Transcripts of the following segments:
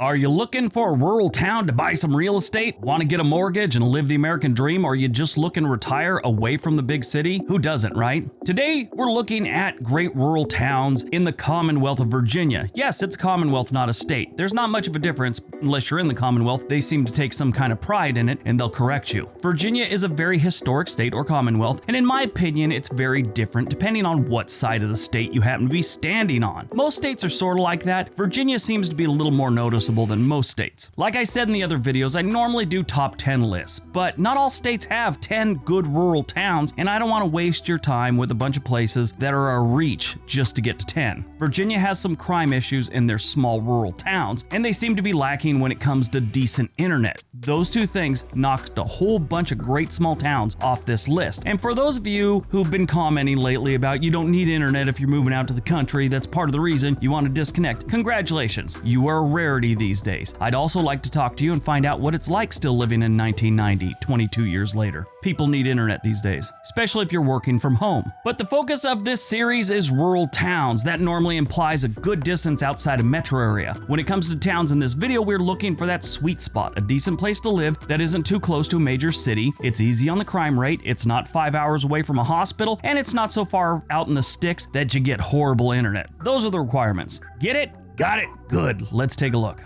Are you looking for a rural town to buy some real estate? Want to get a mortgage and live the American dream? Or are you just looking to retire away from the big city? Who doesn't, right? Today, we're looking at great rural towns in the Commonwealth of Virginia. Yes, it's a Commonwealth, not a state. There's not much of a difference unless you're in the Commonwealth. They seem to take some kind of pride in it, and they'll correct you. Virginia is a very historic state or Commonwealth, and in my opinion, it's very different depending on what side of the state you happen to be standing on. Most states are sort of like that. Virginia seems to be a little more noticeable than most states. Like I said in the other videos, I normally do top 10 lists, but not all states have 10 good rural towns, and I don't want to waste your time with a bunch of places that are a reach just to get to 10. Virginia has some crime issues in their small rural towns, and they seem to be lacking when it comes to decent internet. Those two things knocked a whole bunch of great small towns off this list. And for those of you who've been commenting lately about you don't need internet if you're moving out to the country, that's part of the reason you want to disconnect. Congratulations, you are a rarity these days. I'd also like to talk to you and find out what it's like still living in 1990, 22 years later. People need internet these days, especially if you're working from home. But the focus of this series is rural towns. That normally implies a good distance outside a metro area. When it comes to towns in this video, we're looking for that sweet spot, a decent place to live that isn't too close to a major city, it's easy on the crime rate, it's not 5 hours away from a hospital, and it's not so far out in the sticks that you get horrible internet. Those are the requirements. Get it? Got it? Good. Let's take a look.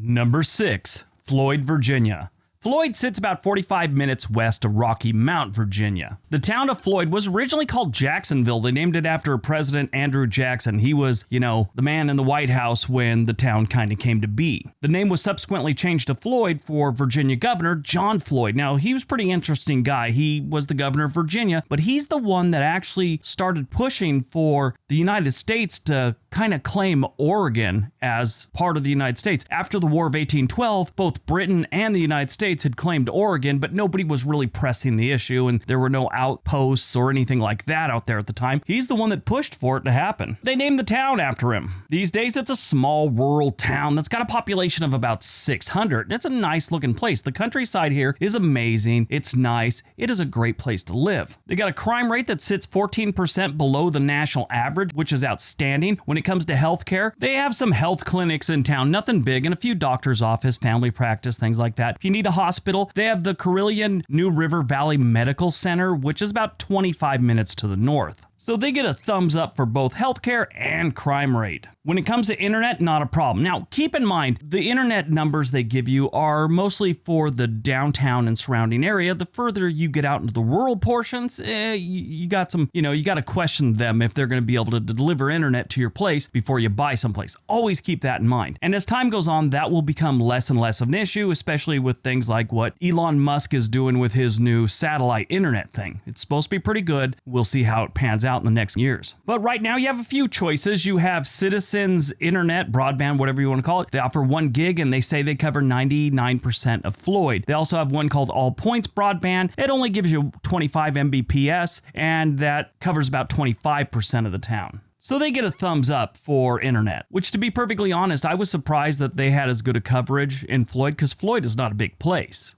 Number 6, Floyd, Virginia. Floyd sits about 45 minutes west of Rocky Mount, Virginia. The town of Floyd was originally called Jacksonville. They named it after President Andrew Jackson. He was, the man in the White House when the town kind of came to be. The name was subsequently changed to Floyd for Virginia Governor John Floyd. Now, he was a pretty interesting guy. He was the governor of Virginia, but he's the one that actually started pushing for the United States to kind of claim Oregon as part of the United States. After the War of 1812, both Britain and the United States had claimed Oregon, but nobody was really pressing the issue, and there were no outposts or anything like that out there at the time. He's the one that pushed for it to happen. They named the town after him. These days, it's a small rural town that's got a population of about 600. It's a nice looking place. The countryside here is amazing. It's nice. It is a great place to live. They got a crime rate that sits 14% below the national average, which is outstanding. When it comes to healthcare, they have some health clinics in town, nothing big, and a few doctor's office, family practice, things like that. If you need a hospital, they have the Carilion New River Valley Medical Center, which is about 25 minutes to the north. So they get a thumbs up for both healthcare and crime rate. When it comes to internet, not a problem. Now, keep in mind, the internet numbers they give you are mostly for the downtown and surrounding area. The further you get out into the rural portions, you got to question them if they're going to be able to deliver internet to your place before you buy someplace. Always keep that in mind. And as time goes on, that will become less and less of an issue, especially with things like what Elon Musk is doing with his new satellite internet thing. It's supposed to be pretty good. We'll see how it pans out in the next years. But right now, you have a few choices. You have Citizens Internet, broadband, whatever you want to call it. They offer 1 gig and they say they cover 99% of Floyd. They also have one called All Points Broadband. It only gives you 25 Mbps and that covers about 25% of the town. So they get a thumbs up for internet, which to be perfectly honest, I was surprised that they had as good a coverage in Floyd because Floyd is not a big place.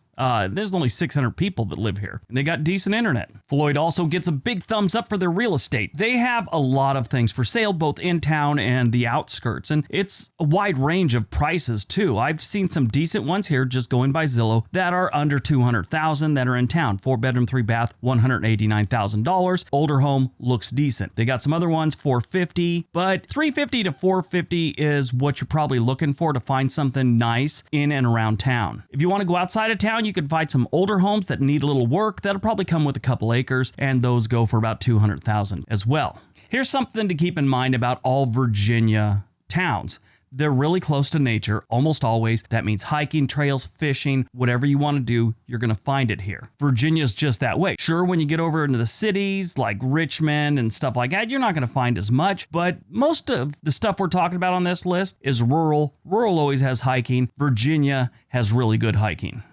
There's only 600 people that live here, and they got decent internet. Floyd also gets a big thumbs up for their real estate. They have a lot of things for sale, both in town and the outskirts, and it's a wide range of prices too. I've seen some decent ones here, just going by Zillow, that are under $200,000 that are in town. 4-bedroom, 3-bath, $189,000. Older home looks decent. They got some other ones, $450,000, but $350,000 to $450,000 is what you're probably looking for to find something nice in and around town. If you want to go outside of town, you can find some older homes that need a little work that'll probably come with a couple acres, and those go for about $200,000 as well. Here's something to keep in mind about all Virginia towns. They're really close to nature, almost always. That means hiking, trails, fishing, whatever you want to do, you're going to find it here. Virginia's just that way. Sure, when you get over into the cities like Richmond and stuff like that, you're not going to find as much, but most of the stuff we're talking about on this list is rural. Rural always has hiking. Virginia has really good hiking.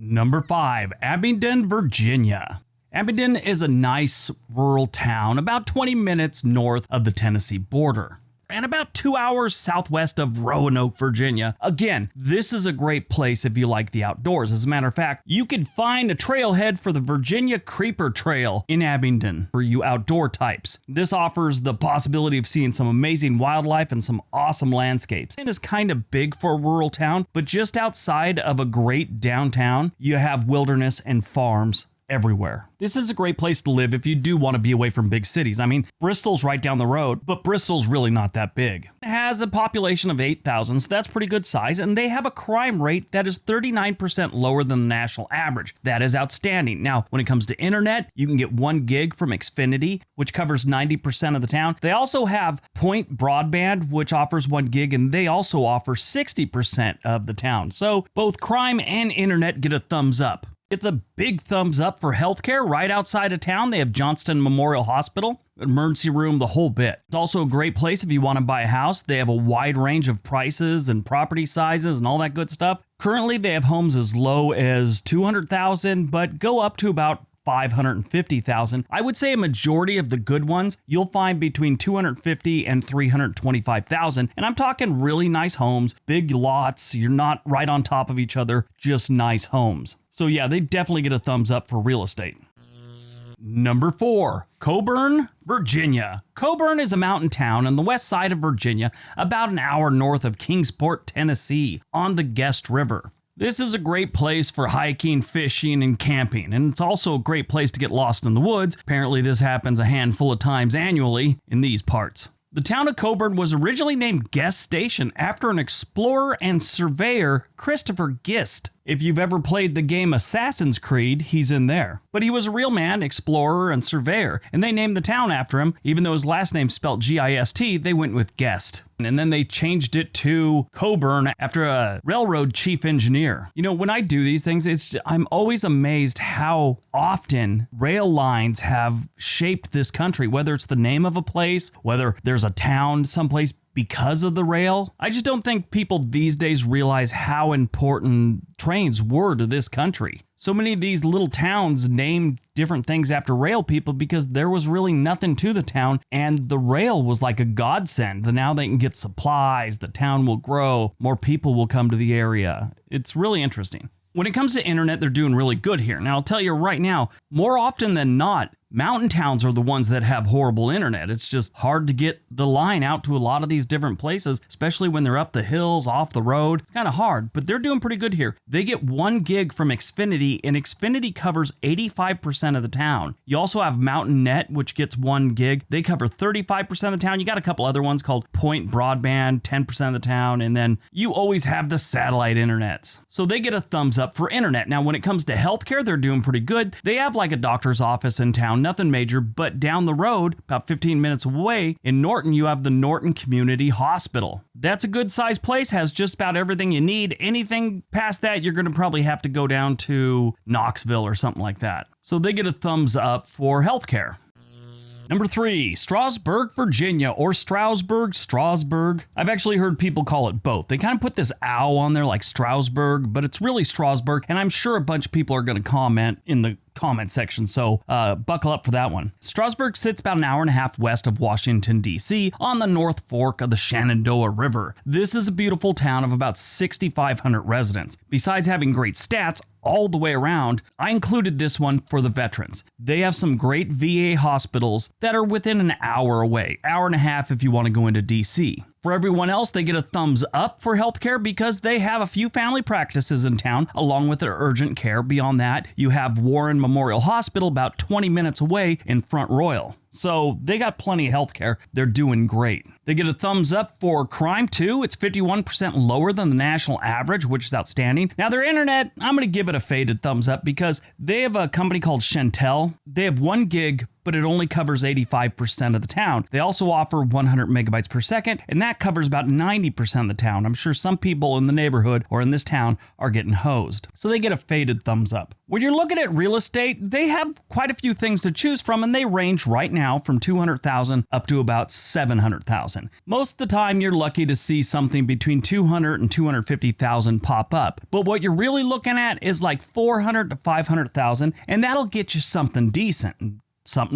Number 5, Abingdon, Virginia. Abingdon is a nice rural town about 20 minutes north of the Tennessee border. and about 2 hours southwest of Roanoke, Virginia. Again, this is a great place if you like the outdoors. As a matter of fact, you can find a trailhead for the Virginia Creeper Trail in Abingdon for you outdoor types. This offers the possibility of seeing some amazing wildlife and some awesome landscapes. It is kind of big for a rural town, but just outside of a great downtown, you have wilderness and farms everywhere. This is a great place to live if you do want to be away from big cities. I mean, Bristol's right down the road, but Bristol's really not that big. It has a population of 8,000, so that's pretty good size, and they have a crime rate that is 39% lower than the national average. That is outstanding. Now, when it comes to internet, you can get 1 gig from Xfinity, which covers 90% of the town. They also have Point Broadband, which offers 1 gig, and they also offer 60% of the town. So both crime and internet get a thumbs up. It's a big thumbs up for healthcare. Right outside of town, they have Johnston Memorial Hospital, emergency room, the whole bit. It's also a great place if you want to buy a house. They have a wide range of prices and property sizes and all that good stuff. Currently, they have homes as low as $200,000, but go up to about $550,000. I would say a majority of the good ones you'll find between $250,000 and $325,000. And I'm talking really nice homes, big lots. You're not right on top of each other, just nice homes. So yeah, they definitely get a thumbs up for real estate. Number 4, Coburn, Virginia. Coburn is a mountain town on the west side of Virginia, about an hour north of Kingsport, Tennessee, on the Guest River. This is a great place for hiking, fishing, and camping, and it's also a great place to get lost in the woods. Apparently, this happens a handful of times annually in these parts. The town of Coburn was originally named Guest Station after an explorer and surveyor, Christopher Gist. If you've ever played the game Assassin's Creed, he's in there. But he was a real man, explorer, and surveyor, and they named the town after him. Even though his last name spelled G-I-S-T, they went with Guest. And then they changed it to Coburn after a railroad chief engineer. You know, when I do these things, I'm always amazed how often rail lines have shaped this country, whether it's the name of a place, whether there's a town someplace because of the rail. I just don't think people these days realize how important trains were to this country. So many of these little towns named different things after rail people because there was really nothing to the town, and the rail was like a godsend. Now they can get supplies, the town will grow, more people will come to the area. It's really interesting. When it comes to internet, they're doing really good here. Now, I'll tell you right now, more often than not, mountain towns are the ones that have horrible internet. It's just hard to get the line out to a lot of these different places, especially when they're up the hills, off the road. It's kind of hard, but they're doing pretty good here. They get 1 gig from Xfinity, and Xfinity covers 85% of the town. You also have Mountain Net, which gets 1 gig. They cover 35% of the town. You got a couple other ones called Point Broadband, 10% of the town, and then you always have the satellite internets. So they get a thumbs up for internet. Now, when it comes to healthcare, they're doing pretty good. They have like a doctor's office in town, nothing major, but down the road, about 15 minutes away, in Norton, you have the Norton Community Hospital. That's a good sized place, has just about everything you need. Anything past that, you're going to probably have to go down to Knoxville or something like that. So they get a thumbs up for healthcare. Number 3, Strasburg, Virginia, or Strasburg. I've actually heard people call it both. They kind of put this ow on there like Strasburg, but it's really Strasburg, and I'm sure a bunch of people are going to comment in the comment section, so buckle up for that one. Strasburg sits about an hour and a half west of Washington, D.C. on the North Fork of the Shenandoah River. This is a beautiful town of about 6,500 residents. Besides having great stats all the way around, I included this one for the veterans. They have some great VA hospitals that are within an hour away, hour and a half if you want to go into D.C. For everyone else, they get a thumbs up for healthcare because they have a few family practices in town, along with their urgent care. Beyond that, you have Warren Memorial Hospital about 20 minutes away in Front Royal. So they got plenty of healthcare. They're doing great. They get a thumbs up for crime too. It's 51% lower than the national average, which is outstanding. Now their internet, I'm going to give it a faded thumbs up because they have a company called Chantel. They have 1 gig, but it only covers 85% of the town. They also offer 100 megabytes per second, and that covers about 90% of the town. I'm sure some people in the neighborhood or in this town are getting hosed. So they get a faded thumbs up. When you're looking at real estate, they have quite a few things to choose from, and they range right now from $200,000 up to about $700,000. Most of the time, you're lucky to see something between $200,000 and $250,000 pop up. But what you're really looking at is like $400,000 to $500,000, and that'll get you something decent.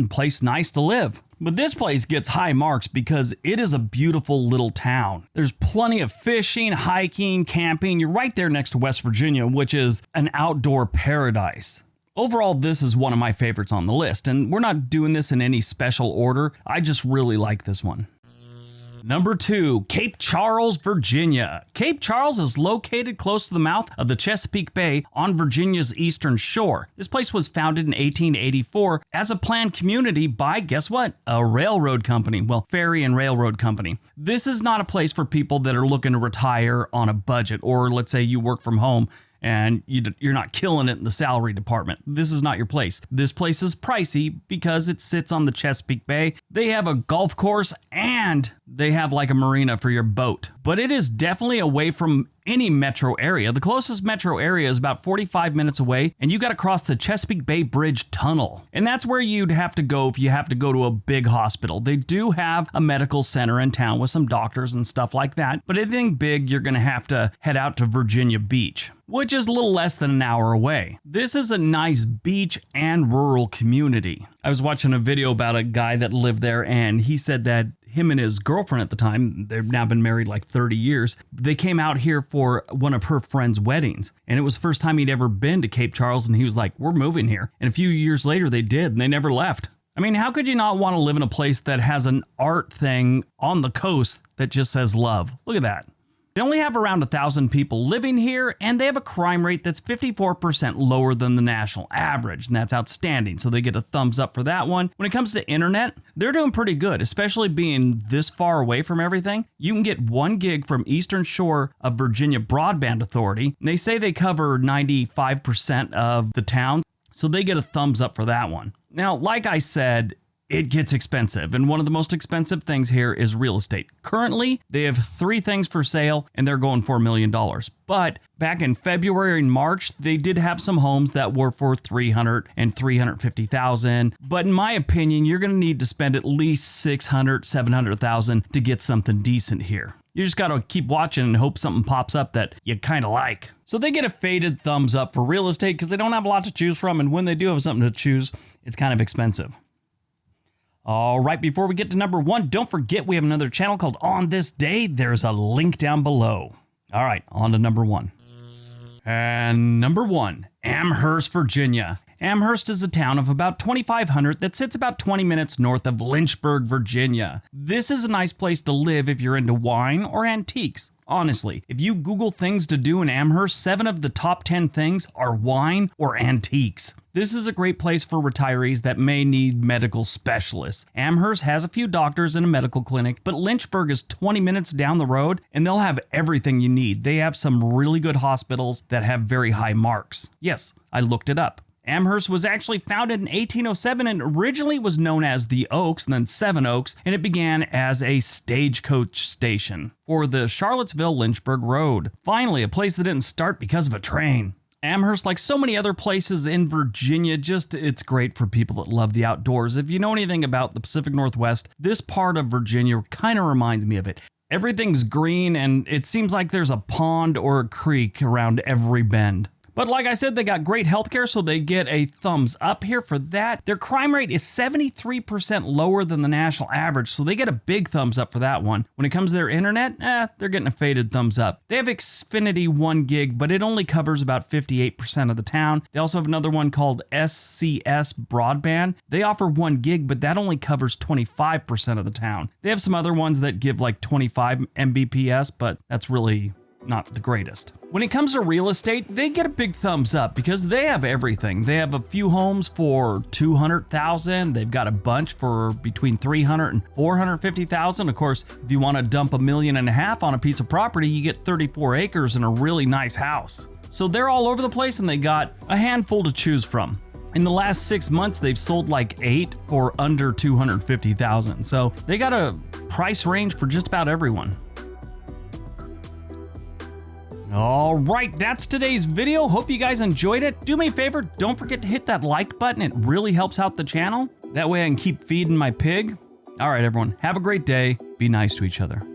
place nice to live. But this place gets high marks because it is a beautiful little town. There's plenty of fishing, hiking, camping. You're right there next to West Virginia, which is an outdoor paradise. Overall, this is one of my favorites on the list, and we're not doing this in any special order. I just really like this one. Number 2, Cape Charles, Virginia. Cape Charles is located close to the mouth of the Chesapeake Bay on Virginia's eastern shore. This place was founded in 1884 as a planned community by, guess what? A railroad company. Well, ferry and railroad company. This is not a place for people that are looking to retire on a budget, or let's say you work from home and you're not killing it in the salary department. This is not your place. This place is pricey because it sits on the Chesapeake Bay. They have a golf course and they have like a marina for your boat. But it is definitely away from any metro area. The closest metro area is about 45 minutes away, and you got to cross the Chesapeake Bay Bridge Tunnel. And that's where you'd have to go if you have to go to a big hospital. They do have a medical center in town with some doctors and stuff like that, but anything big, you're going to have to head out to Virginia Beach, which is a little less than an hour away. This is a nice beach and rural community. I was watching a video about a guy that lived there, and he said that him and his girlfriend at the time, they've now been married like 30 years, they came out here for one of her friend's weddings. And it was the first time he'd ever been to Cape Charles, and he was like, we're moving here. And a few years later, they did, and they never left. I mean, how could you not want to live in a place that has an art thing on the coast that just says love? Look at that. They only have around 1,000 people living here, and they have a crime rate that's 54% lower than the national average, and that's outstanding, so they get a thumbs up for that one. When it comes to internet, they're doing pretty good, especially being this far away from everything. You can get 1 gig from Eastern Shore of Virginia Broadband Authority, and they say they cover 95% of the town, so they get a thumbs up for that one. Now, like I said, it gets expensive, and one of the most expensive things here is real estate. Currently, they have 3 things for sale, and they're going for $1 million. But back in February and March, they did have some homes that were for $300,000 and $350,000. But in my opinion, you're going to need to spend at least $600,000, $700,000 to get something decent here. You just got to keep watching and hope something pops up that you kind of like. So they get a faded thumbs up for real estate because they don't have a lot to choose from, and when they do have something to choose, it's kind of expensive. All right, before we get to number 1, don't forget we have another channel called On This Day. There's a link down below. All right, on to number 1. And number 1, Amherst, Virginia. Amherst is a town of about 2,500 that sits about 20 minutes north of Lynchburg, Virginia. This is a nice place to live if you're into wine or antiques. Honestly, if you Google things to do in Amherst, 7 of the top 10 things are wine or antiques. This is a great place for retirees that may need medical specialists. Amherst has a few doctors and a medical clinic, but Lynchburg is 20 minutes down the road, and they'll have everything you need. They have some really good hospitals that have very high marks. Yes, I looked it up. Amherst was actually founded in 1807 and originally was known as the Oaks and then Seven Oaks, and it began as a stagecoach station for the Charlottesville-Lynchburg Road. Finally, a place that didn't start because of a train. Amherst, like so many other places in Virginia, it's great for people that love the outdoors. If you know anything about the Pacific Northwest, this part of Virginia kind of reminds me of it. Everything's green, and it seems like there's a pond or a creek around every bend. But like I said, they got great healthcare, so they get a thumbs up here for that. Their crime rate is 73% lower than the national average, so they get a big thumbs up for that one. When it comes to their internet, they're getting a faded thumbs up. They have Xfinity 1 gig, but it only covers about 58% of the town. They also have another one called SCS Broadband. They offer 1 gig, but that only covers 25% of the town. They have some other ones that give like 25 Mbps, but that's really not the greatest. When it comes to real estate, they get a big thumbs up because they have everything. They have a few homes for $200,000. They've got a bunch for between $300,000 and $450,000. Of course, if you want to dump $1.5 million on a piece of property, you get 34 acres and a really nice house. So they're all over the place, and they got a handful to choose from. In the last 6 months, they've sold like 8 for under $250,000. So they got a price range for just about everyone. All right, that's today's video. Hope you guys enjoyed it. Do me a favor, don't forget to hit that like button. It really helps out the channel. That way I can keep feeding my pig. All right, everyone, have a great day. Be nice to each other.